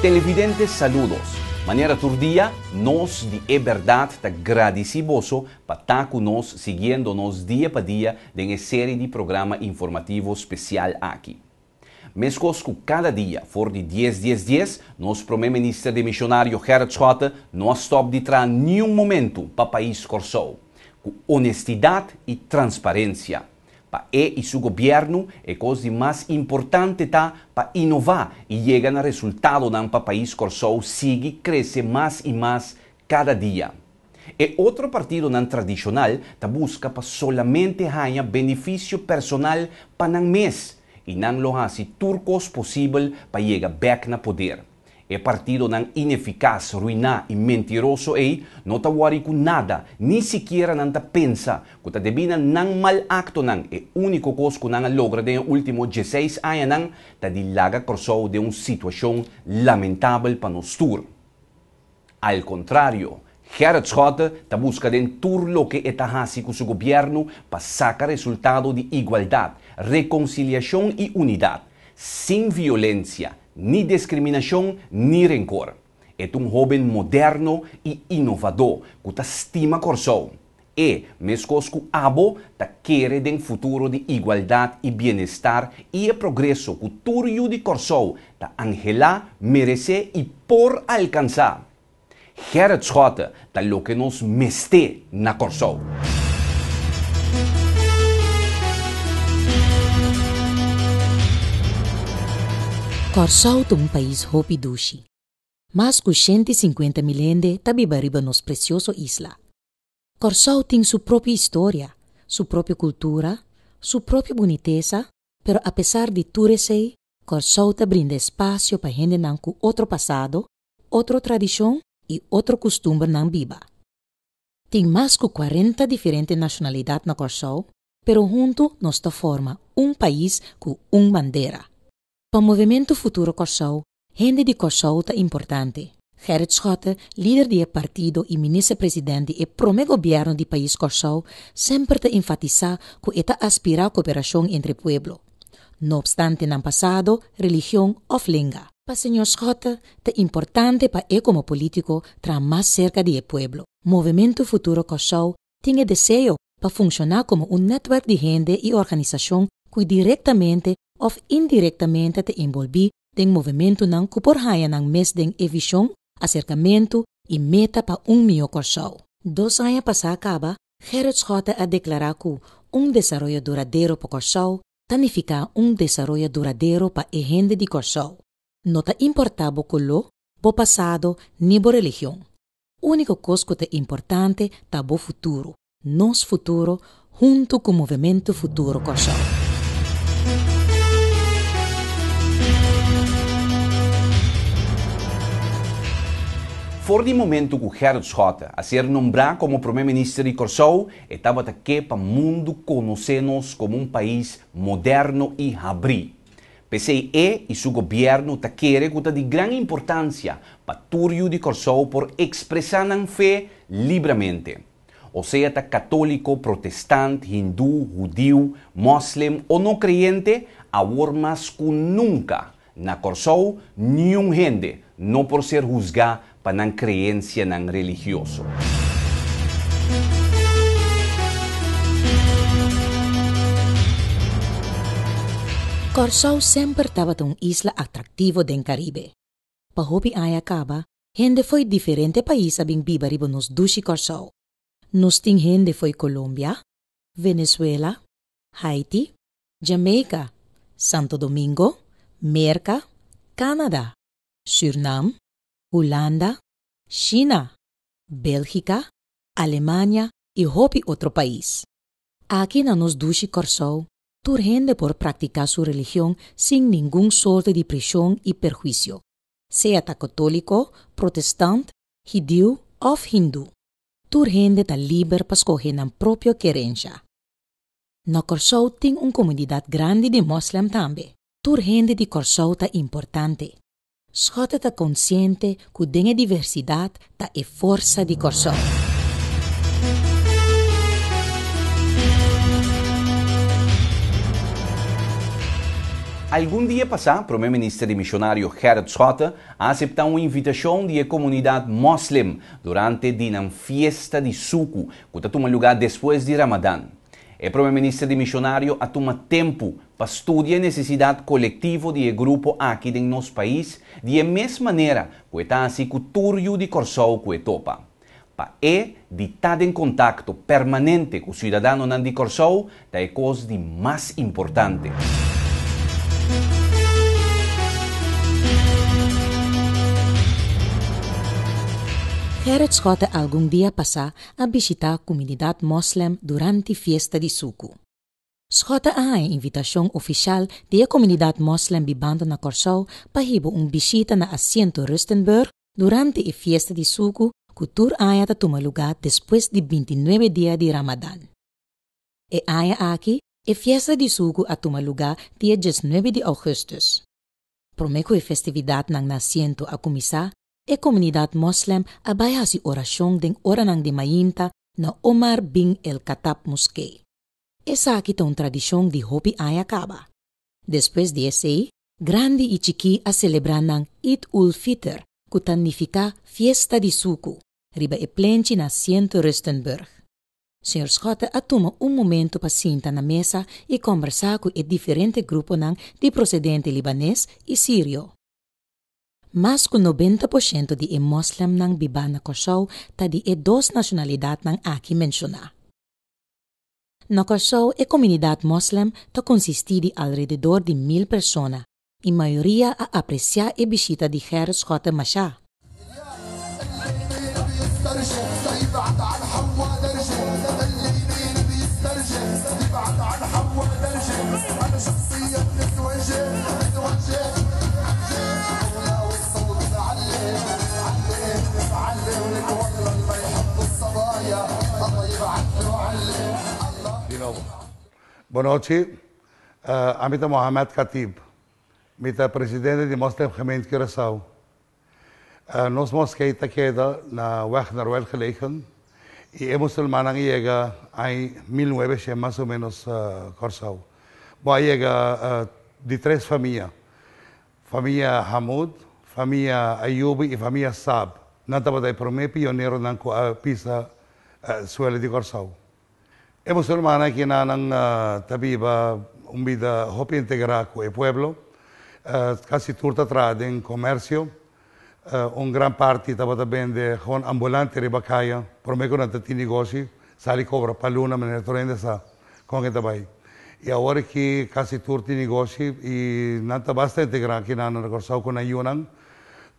Televidentes, saludos. Maneira turdia, nós de verdade te agradecemos para estar conosco, seguindo-nos dia para dia em série de programa informativo especial aqui. Mesmo que cada dia, for de 10, nosso primeiro-ministro de missionário Gerrit Schotten não stop de trazer nenhum momento para o país Corsou, com honestidade e transparência. Para ele e seu governo, é coisa mais importante para inovar e chegar no resultado para o país Corsou siga crescer mais e mais cada dia. E outro partido não tradicional busca para solamente ganhar benefício personal para não mês e não lo hace turcos possível para chegar back no poder. E partido não ineficaz, ruiná e mentiroso não está worry com nada, nem sequer não está pensa que está devina não mal acto não. É único coisa que não logra nos últimos 16 anos não está de laga corso de uma situação lamentável para nós tour. Al contrário, Gerrit Schotten está buscando tudo o que está fazendo com seu governo para sacar resultado de igualdade, reconciliação e unidade, sem violência, ni discriminação, ni rencor. É jovem moderno e inovador que estima Corsou. E, mesmo que abo, quer um futuro de igualdade e bem-estar e progresso que todo de Corsou angelar, merecer e por alcançar. Gerrit Schotten é o que nos meste na Corsou. Corsou é um país hopidushi. Mais que 150 milhões tabibariba nos precioso isla. Corsou tem sua própria história, sua própria cultura, sua própria boniteza, pero apesar de tudo isso, Corsou brinda espaço para gente com outro passado, outra tradição e outro costume não viva. Tem mais que 40 diferentes nacionalidades na Corsou, pero junto nós forma um país com uma bandeira. Para o movimento Futuro Corsou, gente de Corsou é importante. Gerrit Schotten, líder do partido e ministro-presidente e primeiro governo do país Corsou, sempre enfatiza que está aspira a cooperação entre pueblo. No obstante, no passado, religião ou língua. Para o Sr. Schotten, é importante para ele como político estar mais cerca do pueblo. Movimento Futuro Corsou tem desejo para funcionar como um network de gente e organização que diretamente ou indiretamente te envolvi em movimento não que por raia não mes den visão, acercamento e meta para melhor Corsou. 2 anos passados acaba, Gerrit Schotten a declarar que desenvolvimento duradouro para Corsou significa desenvolvimento duradouro para a gente de Corsou. Não te importava com o passado nem a religião. Única coisa que é importante é o futuro. Nosso futuro, junto com o movimento Futuro Corsou. For de momento que Gerrit Schotten a ser nombrado como primeiro-ministro de Corsou, estava aqui para o mundo conhecer-nos como um país moderno e abrir. PCE e seu governo querem que é de grande importância para todo de Corsou por expressar a fé livremente. Ou seja, católico, protestante, hindu, judeu, muslim ou não crente, agora mais que nunca na Corsou, nenhum gente não por ser juzgado para não crença não religioso. Corsou sempre estava uma isla atrativa do Caribe. Para hopi aí acaba, gente foi diferente país a bem bibaribo nos dushi Corsou. Nos tem gente foi Colômbia, Venezuela, Haiti, Jamaica, Santo Domingo, Merca, Canadá, Suriname, Holanda, China, Bélgica, Alemanha e hopi outro país. Aqui na nos dushi Corsou, tur gente por praticar sua religião sem nenhum sorte de pressão e perjuízo, seja católico, protestante, judeu ou hindu. Tur gente está livre para escolher na própria querência. Na Corsou tem uma comunidade grande de muslim também. Tur gente de Corsou é importante. Schotten está consciente que a diversidade é a força de Corsou. Algum dia passado, o primeiro-ministro missionário Gerrit Schotten aceitou uma invitação da comunidade muslim durante a festa de Sukkot, que toma lugar depois de Ramadã. O primeiro-ministro missionário toma tempo para estudar a necessidade coletiva do grupo aqui em nosso país, de mesma maneira que está assim com o turio de Corsou que topa. Para de estar em contato permanente com o cidadão de Corsou, é a coisa de mais importante. Gerrit Schotten algum dia passar a visitar a comunidade muslim durante a festa de Sukkot. Schotten a invitação oficial da comunidade muslim bibando na Corsou para hibo visita na assento Rustenburg durante a festa de Sukkot, que tur aya toma lugar depois de 29 dias de Ramadã. E aya aqui, a festa de Sukkot toma lugar dia 19 de augustus. Promeco a festividade ng nasiento a começar, a comunidade muslim abay hasi orasyon ding ora ng di mayinta na Omar bin el-Khattab Mosque. Esa kita un tradisyon di Hopi Ayakaba. Después de ese, grande y chiqui a celebrar ng Eid ul-Fitr, kutanifica fiesta di Sukkot, riba e plenchi na Siento Rustenburg. Sr. Schotten atuma un momento pa sinta na mesa e conversar com o diferente grupo ng di procedente libanês e sírio. Mas que 90% de muslim ng biba na Corsou ta di dos nacionalidad ng aqui menciona. Na Corsou, a comunidade muslim ta consisti de alrededor de 1000 personas, e maioria a apreciar e visita de Gerrit Schotten Masha. Boa noite, amita Mohamed Khatib, mita presidente de Muslim Gemeente Curaçao. Nos mosquei queda na weg naar wel gelegen e muçulmanen llega em 1900 mais ou menos Curaçao. Boa llega de três famílias, família Hamoud, família Ayubi e família Saab. Não estava daí primeiro pioneiro na pista suela de Curaçao. E muçulmana que nanang tabiba vida hopi integrar com o pueblo, quase turta trade em comércio, gran parte estava também de com ambulante ribacaia, prometo na tati negócio, sali cobra paluna, maneira torrente sa com que tabai. E agora que quase turta negócio e não tá basta integrar que nanang Corsau com a Yunang,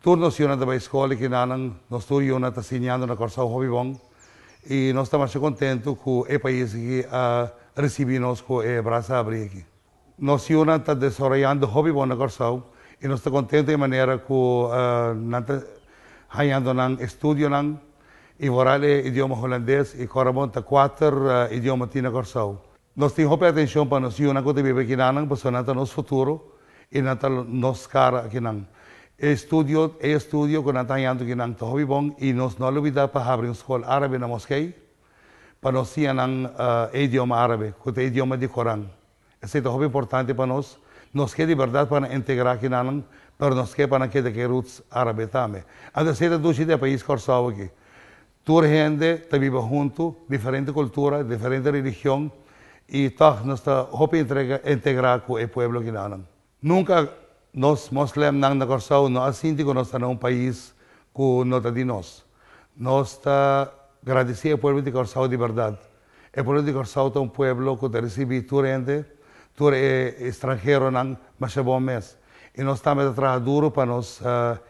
turnos Yunang tabai escola que nanang nos tur Yunang tá sinhando na Corsau hobby bom. E nós estamos contentos com o país que recebemos com o braço aberto aqui. Nós estamos desenvolvendo hobby bom na Corsau e nós estamos contentos de maneira que nós estamos estudando e oral idioma holandês e corabon ta 4 idiomas na Corsau. Nós temos atenção para nós que vive aqui na para nosso futuro e nossa cara aqui na. Estudio que nós estamos aqui na hobby bom e nós não olvidamos para abrir uma escola árabe na Mosquei para nós ter idioma árabe, que é o idioma de Corão. Isso é muito importante para nós. Nós queremos de verdade para integrar aqui na para nós queremos para que roots árabe também. Então, se do de país Corsau aqui, toda gente está vive junto, diferente cultura, diferente religião e todos nós estamos integrar com o pueblo aqui na. Nunca nós, muslims, na Corsau, não assim que nós estamos num país que não está de nós. Nós estamos agradecidos ao povo de Corsau de verdade. O povo de Corsau é povo que recebe toda gente, todo estrangeiro, mas é bom mês. E nós estamos a trabalhar duro para nos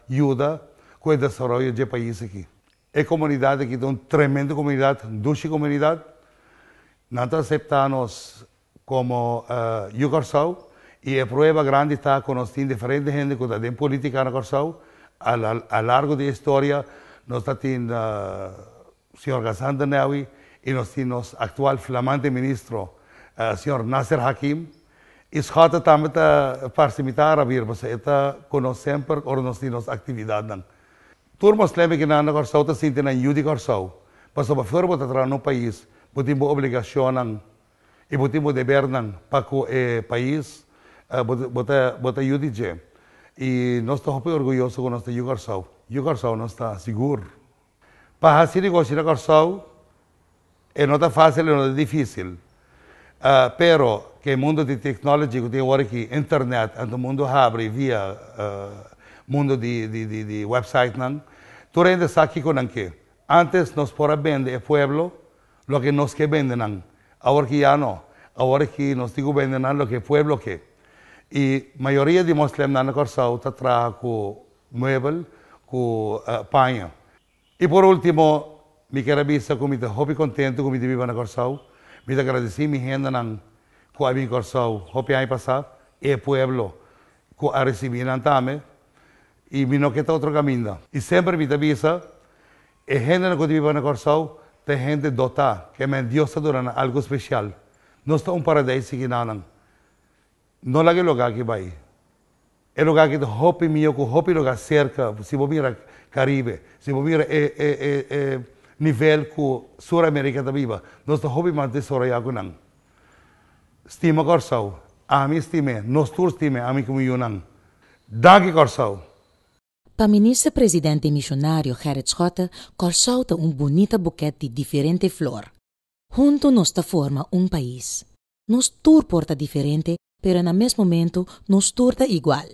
ajudar com o desenvolvimento do país aqui. A comunidade aqui é uma tremenda comunidade, duas comunidades. Nós aceitamos como Corsau. E a prova grande está que nós temos diferentes gente que está em política na Corsau. A largo da história, nós temos o Sr. Ghassan Danewi e nós temos o atual flamante ministro, o Sr. Nasser Hakim. E Schotten também está participando a vir, porque está conosco sempre, ou nós temos atividade. Todos os muslims que na Corsau estão sentindo em Yudi Corsau. Mas se for para entrar no país, temos obrigação e temos dever para o país bota UDG. E nós estamos orgulhosos com nosso Yugarsau. Yugarsau não está seguro. Para fazer negócio na Corsau, não está fácil, não é difícil. Pero que o mundo de tecnologia, que tem agora aqui, internet, o mundo abre via mundo de website, tu ainda está aqui com que antes nós podíamos vender o pueblo lo que nos que venden, agora que já não. Agora que nós temos vendendo lo que o pueblo que. E a maioria de muslims na Corsau está trabalhando com móvel, com panha. E por último, me quero avisar que estou muito contente com viver na Corsau. Me agradeci mi gente que a Corsau, hopi ano passado, e o pueblo que a recebido também. E me não quer outro caminho. E sempre me avisa, a gente que vive na Corsau, tem gente dotada, que é Deus está algo especial. Não está paraíso que não. Não é o lugar que vai. É o lugar que hopi meu, que hopi lugar cerca, se você mira Caribe, se você mira nível que Sul-América está viva, nós estamos hopi manter soraya com não. Estima Corsau, a mim estime, nós todos estime, a mim como eu não. Daqui Corsau. Para o ministro-presidente missionário Gerrit Schotten, Corsau tem bonito buquete de diferente flor. Junto nos forma país. Nos tur porta diferente, pero no mesmo momento nos turta igual.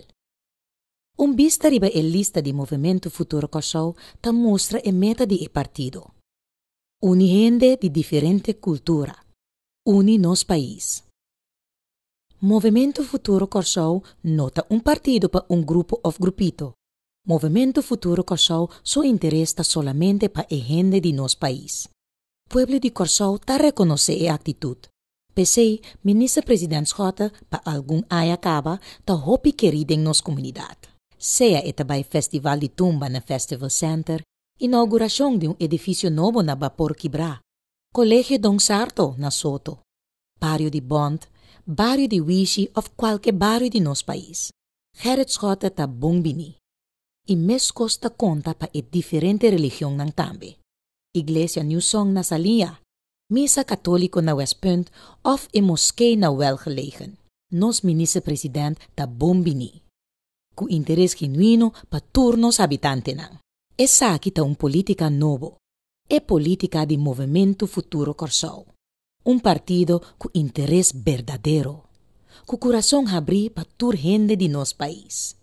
Vista riba a lista de Movimento Futuro Corsau ta mostra a meta de partido. Uni gente de diferente cultura. Uni nos país. Movimento Futuro Corsau nota partido para grupo of grupito. Movimento Futuro Corsau só interessa solamente para a gente de nos país. Pueblo de Corsau ta reconoce a atitude. Pensei, ministro-presidente Schotten, para algum ai acaba, ta hopi querida em nossa comunidade. Seja etabay Festival de Tumba na Festival Center, inauguração de edifício novo na Vapor Quibra, Colégio Don Sarto na Soto, barrio de Bond, barrio de Wishi ou qualquer barrio de nosso país. Gerrit Schotten ta bombini. E mes costa conta para a diferente religião nang tambe. Iglesia New Song na Salia, misa católico na West Point of e moskee na welgelegen. Nos minister-president ta bombini. Ku interesse genuino pa turnos habitante nang. Essa aqui ta política novo. É política de Movimento Futuro Corsau. Partido com interesse verdadeiro. Ku coração abri pa tur gente de nos país.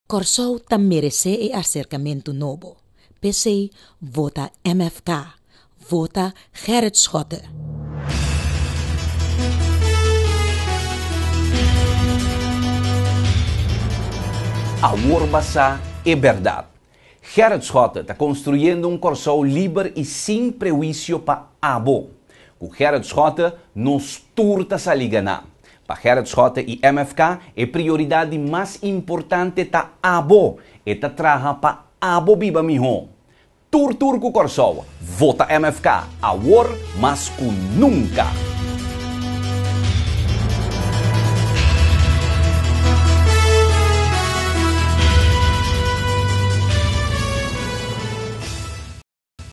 Corsau ta merece acercamento novo. PC, vota MFK, vota Gerrit Schotten. A Urbasa é verdade. Gerrit Schotten está construindo Corsau livre e sem prejuízo para abo. Com Gerrit Schotten, nos turta sa liganá. Para Gerrit Schotten e MFK, a prioridade mais importante está abo. E ta traha para abo biba miho. Tur com Corsau. Vota MFK. Awor mas ku nunca.